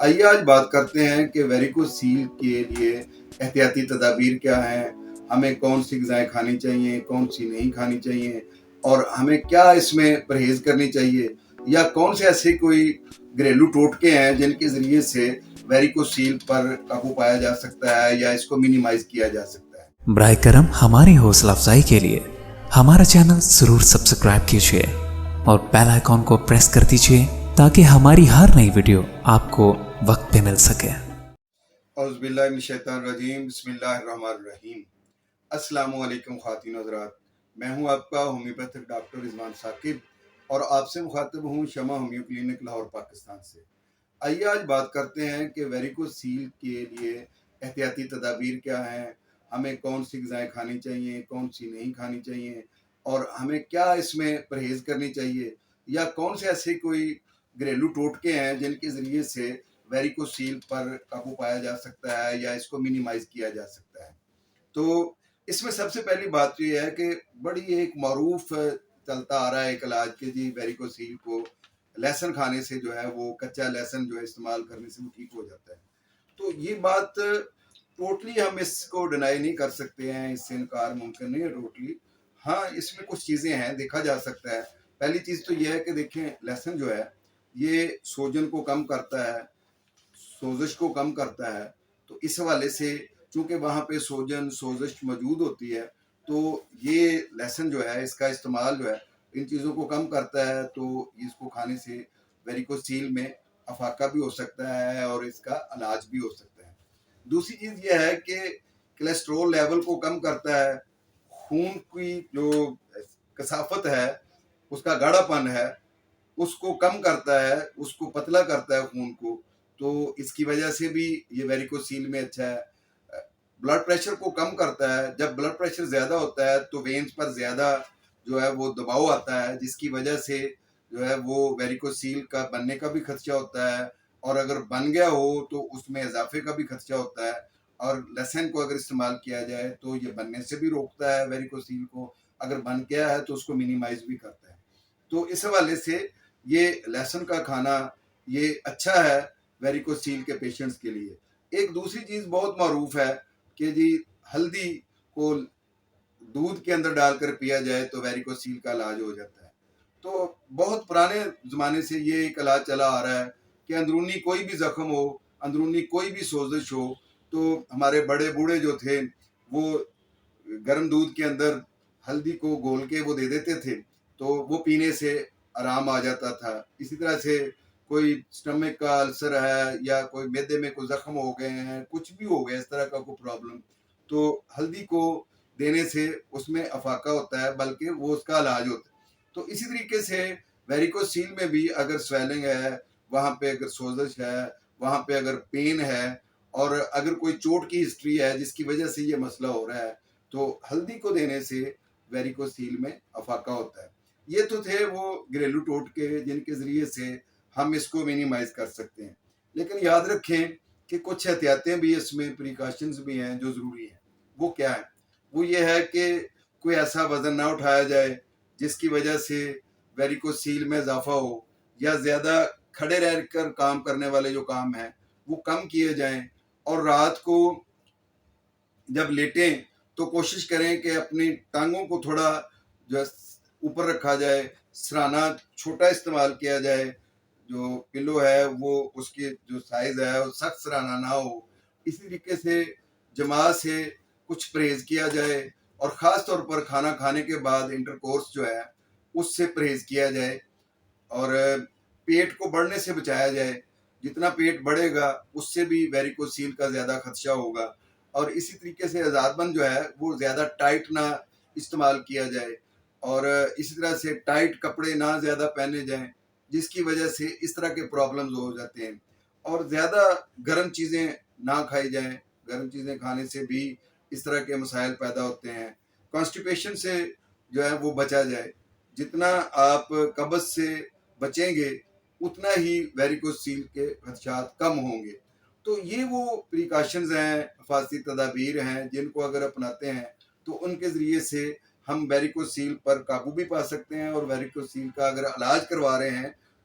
आइए आज बात करते हैं कि वेरिकोसील के लिए एहतियाती तदाबीर क्या हैं, हमें कौन सी ग़िज़ाएँ खानी चाहिए, कौन सी नहीं खानी चाहिए और हमें क्या इसमें परहेज़ करनी चाहिए या कौन से ऐसे कोई घरेलू टोटके हैं जिनके ज़रिए से वेरिकोसील पर काबू पाया जा सकता है या इसको मिनिमाइज़ किया जा सकता है। बराए करम हमारी हौसला अफजाई के लिए हमारा चैनल जरूर सब्सक्राइब कीजिए और बेल आइकॉन को प्रेस कर दीजिए ताकि हमारी हर नई वीडियो आपको वक्त पे मिल सके। औज़ुबिल्लाहि मिनश्शैतानिर्रजीम, बिस्मिल्लाहिर्रहमानिर्रहीम। अस्सलामु अलैकुम ख़वातीन हज़रात, मैं हूँ आपका होम्योपैथिक डॉक्टर रिजवान साकिब और आपसे मुखातिब हूँ शमा होम्यो क्लिनिक लाहौर पाकिस्तान से। आइए आज बात करते हैं कि वेरिकोसील के लिए एहतियाती तदाबीर क्या हैं, हमें कौन सी ग़िज़ाएँ खानी चाहिए, कौन सी नहीं खानी चाहिए और हमें क्या इसमें परहेज़ करनी चाहिए या कौन से ऐसे कोई घरेलू टोटके हैं जिनके ज़रिए से वेरिकोसील पर काबू पाया जा सकता है या इसको मिनिमाइज़ किया जा सकता है। तो इसमें सबसे पहली बात तो ये है कि बड़ी एक मरूफ चलता आ रहा है एक इलाज के जी वेरिकोसील को लहसुन खाने से जो है वो कच्चा लहसुन जो है इस्तेमाल करने से वो ठीक हो जाता है। तो ये बात टोटली हम इसको डिनाई नहीं कर सकते हैं, इससे इनकार मुमकिन नहीं है टोटली। हाँ, इसमें कुछ चीज़ें हैं, देखा जा सकता है। पहली चीज़ तो ये है कि देखें लहसुन जो है ये सोजन को कम करता है, सोजिश को कम करता है। तो इस हवाले से चूँकि वहाँ पे सोजन, सोजिश मौजूद होती है, तो ये लहसुन जो है इसका इस्तेमाल जो है इन चीज़ों को कम करता है, तो इसको खाने से वेरिकोसील में अफाका भी हो सकता है और इसका इलाज भी हो सकता है। दूसरी चीज़ ये है कि कोलेस्ट्रॉल लेवल को कम करता है, खून की जो कसाफत है, उसका गाढ़ापन है, उसको कम करता है, उसको पतला करता है खून को, तो इसकी वजह से भी ये वेरिकोसील में अच्छा है। ब्लड प्रेशर को कम करता है, जब ब्लड प्रेशर ज़्यादा होता है तो वेन्स पर ज़्यादा जो है वो दबाव आता है, जिसकी वजह से जो है वो वेरिकोसील का बनने का भी खदशा होता है और अगर बन गया हो तो उसमें इजाफे का भी खदशा होता है। और लहसुन को अगर इस्तेमाल किया जाए तो ये बनने से भी रोकता है वेरिकोसील को, अगर बन गया है तो उसको मिनिमाइज़ भी करता है। तो इस हवाले से ये लहसुन का खाना ये अच्छा है वेरिकोसील के पेशेंट्स के लिए। एक दूसरी चीज़ बहुत मारूफ है कि जी हल्दी को दूध के अंदर डालकर पिया जाए तो वेरिकोसील का इलाज हो जाता है। तो बहुत पुराने ज़माने से ये एक इलाज चला आ रहा है कि अंदरूनी कोई भी ज़ख्म हो, अंदरूनी कोई भी सोजिश हो, तो हमारे बड़े बूढ़े जो थे वो गर्म दूध के अंदर हल्दी को घोल के वो दे देते थे, तो वो पीने से आराम आ जाता था। इसी तरह से कोई स्टमक का अल्सर है या कोई मैदे में कोई ज़ख्म हो गए हैं, कुछ भी हो गया इस तरह का कोई प्रॉब्लम, तो हल्दी को देने से उसमें अफाका होता है, बल्कि वो उसका इलाज होता है। तो इसी तरीके से वेरिकोसील में भी अगर स्वेलिंग है, वहाँ पे अगर सोजिश है, वहाँ पे अगर पेन है और अगर कोई चोट की हिस्ट्री है जिसकी वजह से ये मसला हो रहा है, तो हल्दी को देने से वेरिकोसील में अफाका होता है। ये तो थे वो घरेलू टोटके जिनके ज़रिए से हम इसको मिनिमाइज़ कर सकते हैं। लेकिन याद रखें कि कुछ एहतियातें भी इसमें प्रिकॉशंस भी हैं जो ज़रूरी हैं। वो क्या है? वो ये है कि कोई ऐसा वज़न ना उठाया जाए जिसकी वजह से वेरिकोसील में इज़ाफ़ा हो या ज़्यादा खड़े रहकर काम करने वाले जो काम हैं वो कम किए जाएँ और रात को जब लेटें तो कोशिश करें कि अपनी टांगों को थोड़ा जो है ऊपर रखा जाए, सिरहाना छोटा इस्तेमाल किया जाए, जो पिलो है वो उसकी जो साइज़ है वो सख्त सिरहाना ना हो। इसी तरीके से जमात से कुछ परहेज़ किया जाए और ख़ास तौर पर खाना खाने के बाद इंटरकोर्स जो है उससे परहेज़ किया जाए और पेट को बढ़ने से बचाया जाए। जितना पेट बढ़ेगा उससे भी वेरिकोसील का ज़्यादा खदशा होगा और इसी तरीके से हज़ारबंद जो है वो ज़्यादा टाइट ना इस्तेमाल किया जाए और इसी तरह से टाइट कपड़े ना ज़्यादा पहने जाएँ, जिसकी वजह से इस तरह के प्रॉब्लम्स हो जाते हैं और ज़्यादा गर्म चीज़ें ना खाई जाएँ, गर्म चीज़ें खाने से भी इस तरह के मसाइल पैदा होते हैं। कॉन्स्टिपेशन से जो है वो बचा जाए, जितना आप कब्ज़ से बचेंगे उतना ही वेरिकोसील के खदशात कम होंगे। तो ये वो प्रिकॉशंस हैं, हिफाज़ती तदाबीर हैं जिनको अगर अपनाते हैं तो उनके ज़रिए से हम वेरिकोसील पर काबू भी पा सकते हैं और वेरिकोसील का अगर इलाज करवा रहे हैं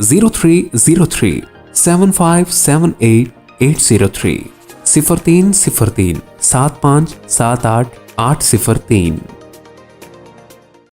0303 7578 803 0303 7578 803۔